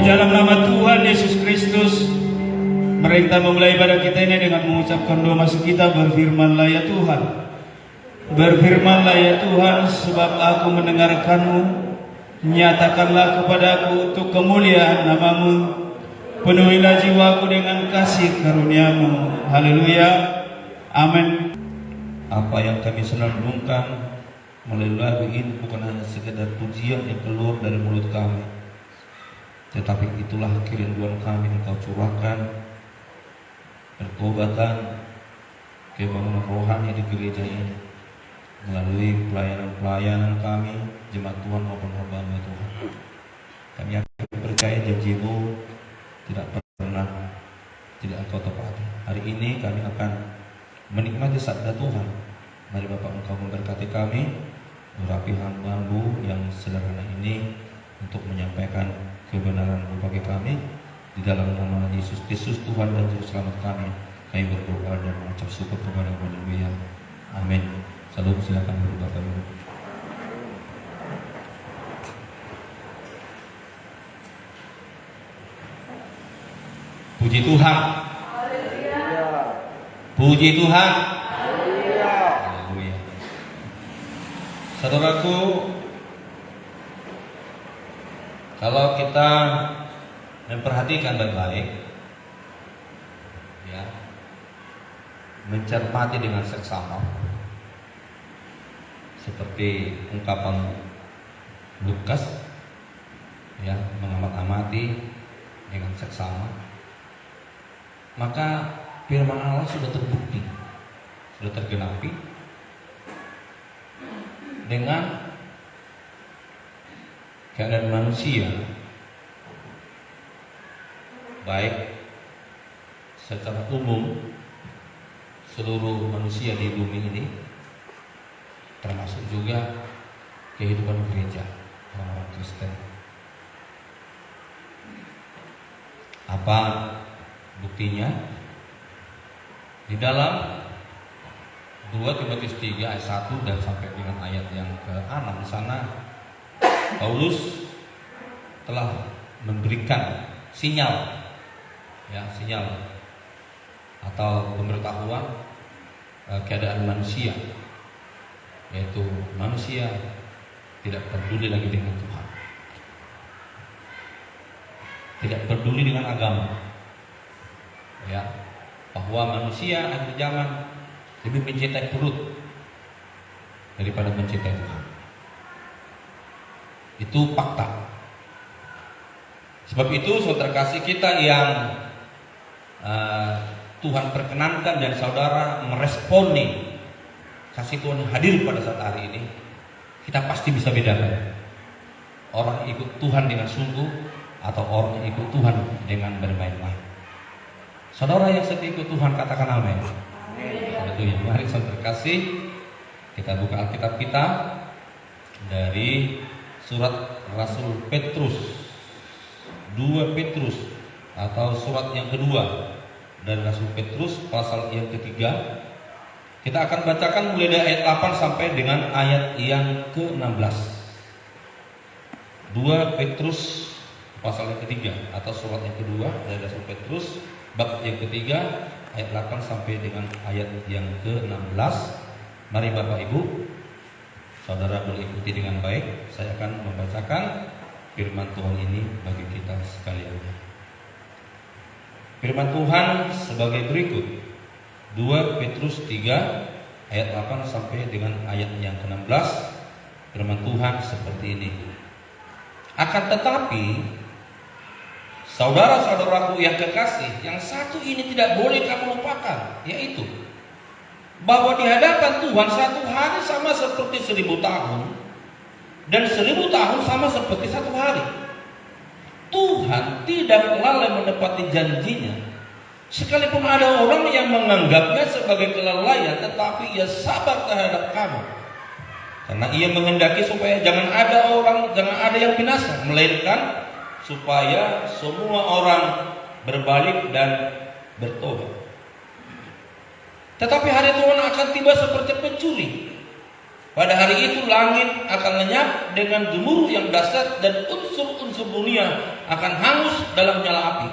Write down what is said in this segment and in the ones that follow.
dalam nama Tuhan Yesus Kristus, mari kita memulai ibadah kita ini dengan mengucapkan doa masuk kita. Berfirmanlah ya Tuhan, berfirmanlah ya Tuhan, sebab aku mendengarkanmu. Nyatakanlah kepadaku untuk kemuliaan namamu. Penuhilah jiwaku dengan kasih karuniamu. Haleluya, amin. Apa yang kami senandungkan melalui lagu ini bukan hanya sekedar pujian yang keluar dari mulut kami, tetapi itulah kerinduan kami Engkau curahkan pertobatan, kebangunan rohani di gereja ini melalui pelayanan-pelayanan kami, jemaat Tuhan maupun hamba Tuhan. Kami akan percaya janji-Mu tidak pernah tidak Engkau tepati. Hari ini kami akan menikmati sabda Tuhan. Mari Bapak Engkau memberkati kami, urapi hamba-Mu yang sederhana ini untuk menyampaikan kebenaran-Mu bagi kami. Di dalam nama Yesus Kristus Tuhan dan Juru Selamat kami berdoa dan mengucap syukur kepada Haleluya. Amin. Salam, silakan Bapak Ibu. Puji Tuhan. Puji Tuhan. Haleluya. Saudaraku, kalau kita memperhatikan baik-baik, ya, mencermati dengan seksama, seperti ungkapan Lukas, ya, mengamat-amati dengan seksama, maka firman Allah sudah terbukti, sudah tergenapi dengan keadaan manusia, baik secara umum seluruh manusia di bumi ini, termasuk juga kehidupan gereja orang-orang Kristen. Apa buktinya? Di dalam 2 Timotius 3 ayat 1 dan sampai dengan ayat yang ke-6 di sana, Paulus telah memberikan sinyal atau pemberitahuan keadaan manusia, yaitu manusia tidak peduli lagi dengan Tuhan, tidak peduli dengan agama, ya, bahwa manusia akhir zaman lebih mencintai perut daripada mencintai Tuhan. Itu fakta. Sebab itu saudara kasih kita yang Tuhan perkenankan dan saudara meresponi kasih Tuhan yang hadir pada saat hari ini, kita pasti bisa bedakan orang yang ikut Tuhan dengan sungguh atau orang yang ikut Tuhan dengan bermain-main. Saudara yang setia ikut Tuhan, katakan amin. Amin. Mari saudara kasih, kita buka Alkitab kita dari surat Rasul Petrus, 2 Petrus atau surat yang kedua dari Rasul Petrus, pasal yang ketiga. Kita akan bacakan mulai dari ayat 8 sampai dengan ayat yang ke-16. 2 Petrus pasal yang ketiga atau surat yang kedua dari Rasul Petrus, bab yang ketiga, ayat 8 sampai dengan ayat yang ke-16. Mari Bapak Ibu, saudara boleh ikuti dengan baik. Saya akan membacakan firman Tuhan ini bagi kita sekalian. Firman Tuhan sebagai berikut. 2 Petrus 3 ayat 8 sampai dengan ayat yang ke-16. Firman Tuhan seperti ini. Akan tetapi, saudara-saudaraku yang kekasih, yang satu ini tidak boleh kamu lupakan, yaitu bahwa di hadapan Tuhan satu hari sama seperti 1000 tahun, dan 1000 tahun sama seperti satu hari. Tuhan tidak lalai menepati janjinya, sekalipun ada orang yang menganggapnya sebagai kelalaian, tetapi ia sabar terhadap kamu, karena ia menghendaki supaya jangan ada yang binasa, melainkan supaya semua orang berbalik dan bertobat. Tetapi hari Tuhan akan tiba seperti pencuri, Pada hari itu langit akan lenyap dengan gemuruh yang dahsyat dan unsur-unsur dunia akan hangus dalam nyala api.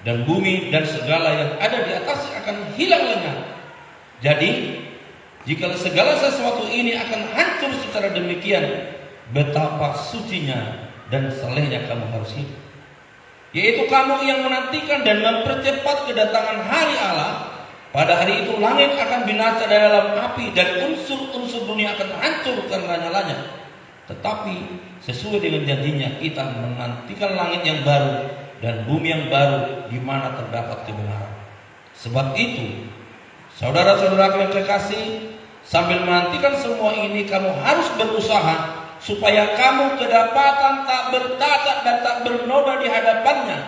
Dan bumi dan segala yang ada di atasnya akan hilang lenyap. Jadi, jika segala sesuatu ini akan hancur secara demikian, betapa sucinya dan salehnya kamu harus hidup. Yaitu kamu yang menantikan dan mempercepat kedatangan hari Allah. Pada hari itu langit akan binasa dalam api dan unsur-unsur dunia akan hancur karena nyalanya. Tetapi sesuai dengan janjinya kita menantikan langit yang baru dan bumi yang baru di mana terdapat kebenaran. Sebab itu, saudara-saudara yang terkasih, sambil menantikan semua ini kamu harus berusaha supaya kamu kedapatan tak bercacat dan tak bernoda di hadapannya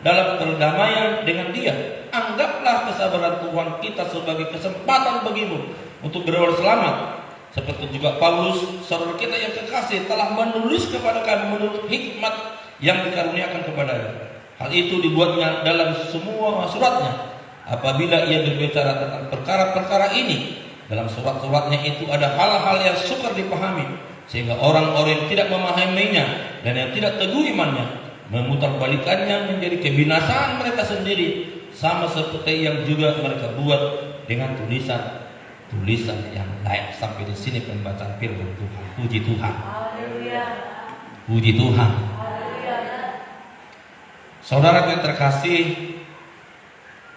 dalam perdamaian dengan Dia. Anggaplah kesabaran Tuhan kita sebagai kesempatan bagimu untuk beroleh selamat. Seperti juga Paulus, saudara kita yang kekasih, telah menulis kepada kami menurut hikmat yang dikaruniakan kepadanya. Hal itu dibuatnya dalam semua suratnya. Apabila ia berbicara tentang perkara-perkara ini, dalam surat-suratnya itu ada hal-hal yang sukar dipahami, sehingga orang-orang yang tidak memahaminya dan yang tidak teguh imannya memutarbalikannya menjadi kebinasaan mereka sendiri, sama seperti yang juga mereka buat dengan tulisan yang lain. Sampai di sini pembacaan firman Tuhan. Puji Tuhan. Haleluya. Puji Tuhan. Haleluya. Saudara yang terkasih,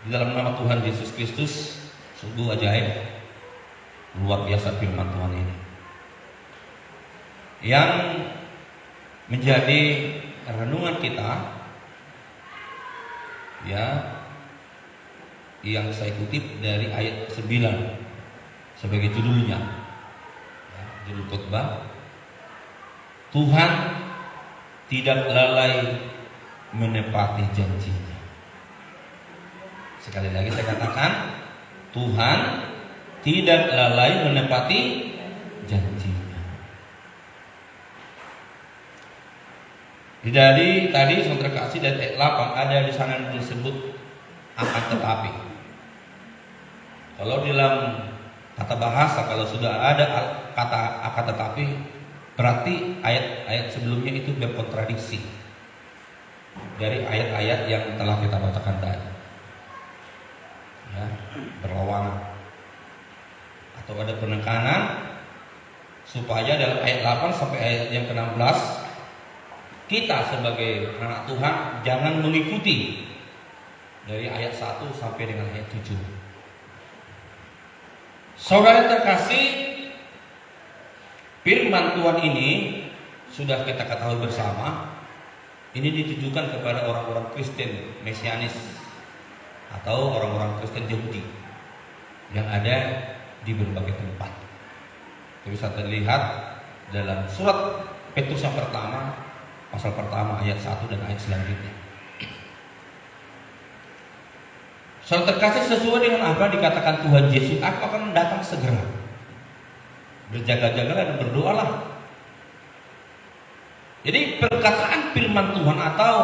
di dalam nama Tuhan Yesus Kristus, sungguh ajaib, luar biasa firman Tuhan ini, yang menjadi renungan kita, ya, yang saya kutip dari ayat 9 sebagai judulnya, ya, judul khotbah, Tuhan tidak lalai menepati janjinya. Sekali lagi saya katakan, Tuhan tidak lalai menepati janjinya. Dari tadi saudara kasih dari ayat 8 ada di sana disebut akan tetapi. Kalau dalam kata bahasa, kalau sudah ada kata akan tetapi, berarti ayat-ayat sebelumnya itu berkontradiksi dari ayat-ayat yang telah kita bacakan tadi, ya, berlawanan atau ada penekanan supaya dalam ayat 8 sampai ayat yang ke-16 kita sebagai anak Tuhan jangan mengikuti dari ayat 1 sampai dengan ayat 7. Saudara terkasih, firman Tuhan ini sudah kita ketahui bersama, ini ditujukan kepada orang-orang Kristen Mesianis atau orang-orang Kristen Yahudi yang ada di berbagai tempat. Itu bisa terlihat dalam surat Petrus yang pertama, pasal pertama ayat 1 dan ayat selanjutnya. Saudara terkasih, sesuai dengan apa dikatakan Tuhan Yesus, aku akan datang segera. Berjaga-jagalah dan berdoalah. Jadi perkataan firman Tuhan atau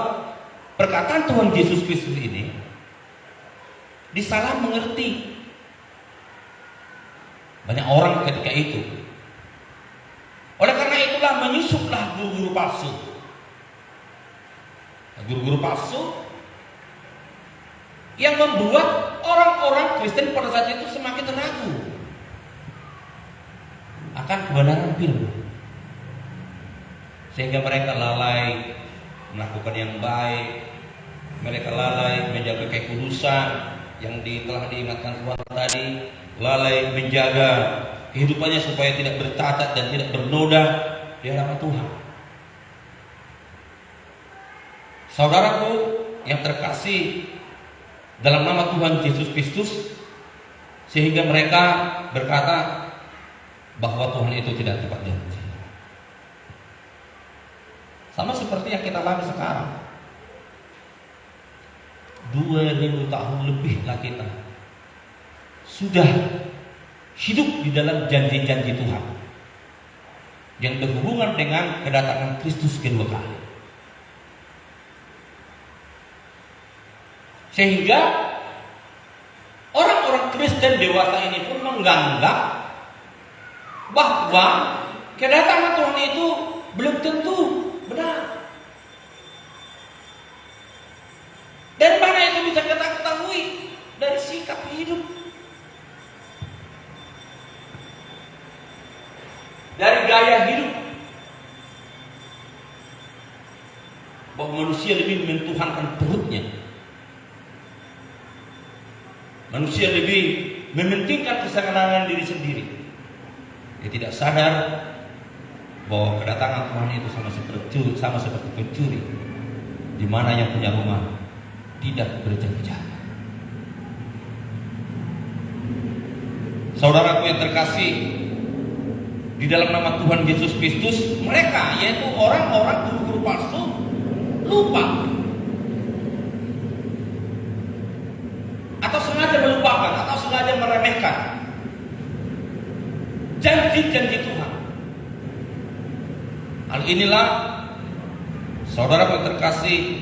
perkataan Tuhan Yesus Kristus ini disalah mengerti banyak orang ketika itu. Oleh karena itulah menyusuplah guru-guru palsu. Guru-guru palsu yang membuat orang-orang Kristen pada saat itu semakin ragu akan kebenaran firman, sehingga mereka lalai melakukan yang baik, mereka lalai menjaga kekudusan yang telah diingatkan Tuhan tadi, lalai menjaga kehidupannya supaya tidak bercacat dan tidak bernoda di hadapan Tuhan. Saudaraku yang terkasih dalam nama Tuhan Yesus Kristus, sehingga mereka berkata bahwa Tuhan itu tidak tepat janji. Sama seperti yang kita alami sekarang. 2000 tahun lebihlah kita sudah hidup di dalam janji-janji Tuhan yang berhubungan dengan kedatangan Kristus kedua kali. Sehingga orang-orang Kristen dewasa ini pun menganggap bahwa kedatangan Tuhan itu belum tentu benar. Dari mana itu bisa kita ketahui? Dari sikap hidup, dari gaya hidup, bahwa manusia lebih mentuhankan perutnya, manusia lebih mementingkan kesenangan diri sendiri. Dia tidak sadar bahwa kedatangan Tuhan itu sama seperti pencuri, di mana yang punya rumah tidak berjaga-jaga. Saudaraku yang terkasih, di dalam nama Tuhan Yesus Kristus, mereka yaitu orang-orang guru-guru palsu lupa atau sengaja melupakan atau sengaja meremehkan janji-janji Tuhan. Hal inilah saudara yang terkasih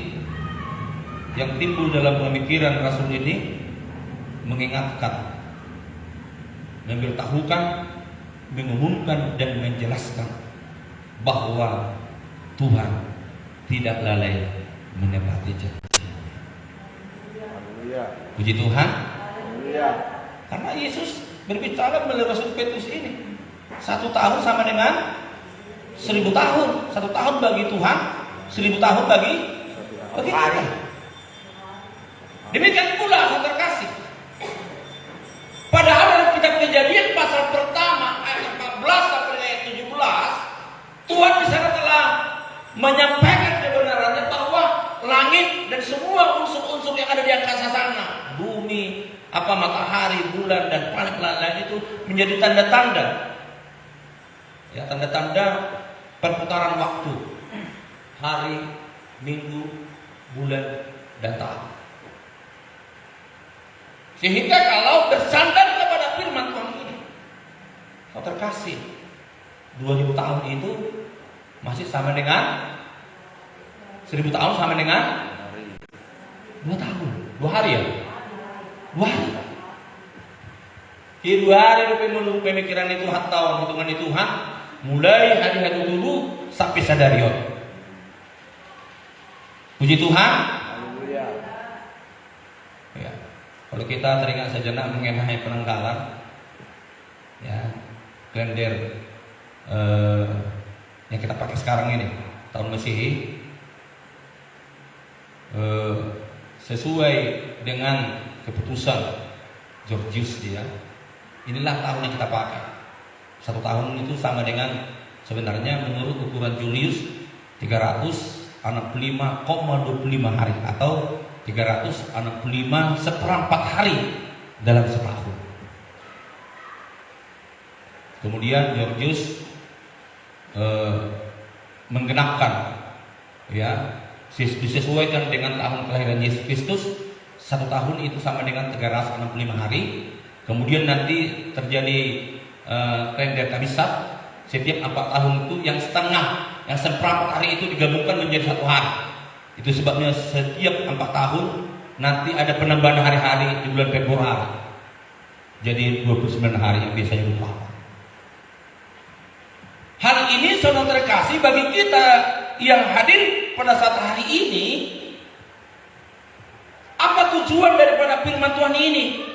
yang timbul dalam pemikiran Rasul ini, mengingatkan, memberitahukan, mengumumkan dan menjelaskan bahwa Tuhan tidak lalai menepati janji. Puji Tuhan. Karena Yesus berbicara melalui Rasul Petrus ini, 1 tahun sama dengan 1000 tahun. 1 tahun bagi Tuhan, 1000 tahun bagi kita. Demikian pula yang terkasih, padahal dalam kitab Kejadian pasal pertama ayat 14 sampai ayat 17, Tuhan di sana telah menyampaikan kebenarannya bahwa langit dan semua unsur-unsur yang ada di angkasa sana, bumi, matahari, bulan dan planet lain itu menjadi tanda-tanda, ya, tanda-tanda perputaran waktu, hari, minggu, bulan dan tahun. Sehingga kalau bersandar kepada firman Tuhan ini, kau terkasih, 2000 tahun itu masih sama dengan 1000 tahun sama dengan 2 tahun, 2 hari ya, 2 hari. Di 2 hari menurut pemikiran itu atau hitungan Tuhan, mulai hari-hari dulu sampai sadarion. Puji Tuhan. Ya. Kalau kita teringat sejenak mengenai penanggalan, ya, kalender yang kita pakai sekarang ini, tahun Masehi, sesuai dengan keputusan Georgius dia, inilah tahun yang kita pakai. 1 tahun itu sama dengan, sebenarnya menurut ukuran Julius, 365,25 hari atau 365 seperempat hari dalam setahun. Kemudian Georgius menggenapkan, ya, disesuaikan dengan tahun kelahiran Yesus Kristus. 1 tahun itu sama dengan 365 hari. Kemudian nanti terjadi kalender Kabisat. Setiap 4 tahun itu yang setengah, yang seperempat hari itu digabungkan menjadi 1 hari. Itu sebabnya setiap 4 tahun nanti ada penambahan hari-hari di bulan Februari. Jadi 29 hari yang biasanya lupa. Hal ini saudara terkasih bagi kita yang hadir pada saat hari ini, apa tujuan daripada firman Tuhan ini?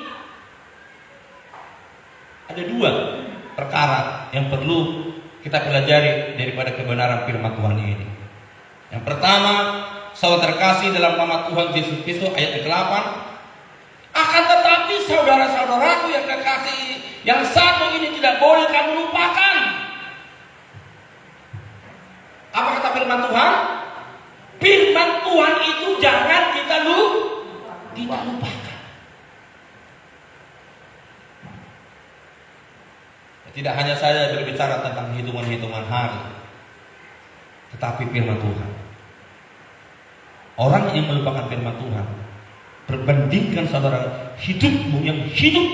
Ada 2 perkara yang perlu kita pelajari daripada kebenaran firman Tuhan ini. Yang pertama, saudara terkasih dalam nama Tuhan Yesus Kristus, ayat ke-8, akan tetapi saudara-saudaraku yang terkasih, yang satu ini tidak boleh kamu lupakan. Apa kata firman Tuhan? Firman Tuhan itu jangan kita lupakan. Tidak hanya saya berbicara tentang hitungan-hitungan hari, tetapi firman Tuhan. Orang yang melupakan firman Tuhan, perbandingkan saudara hidupmu yang hidup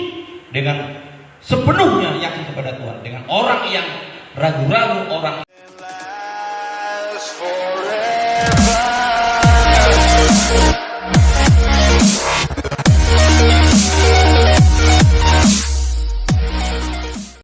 dengan sepenuhnya yakin kepada Tuhan dengan orang yang ragu-ragu, orang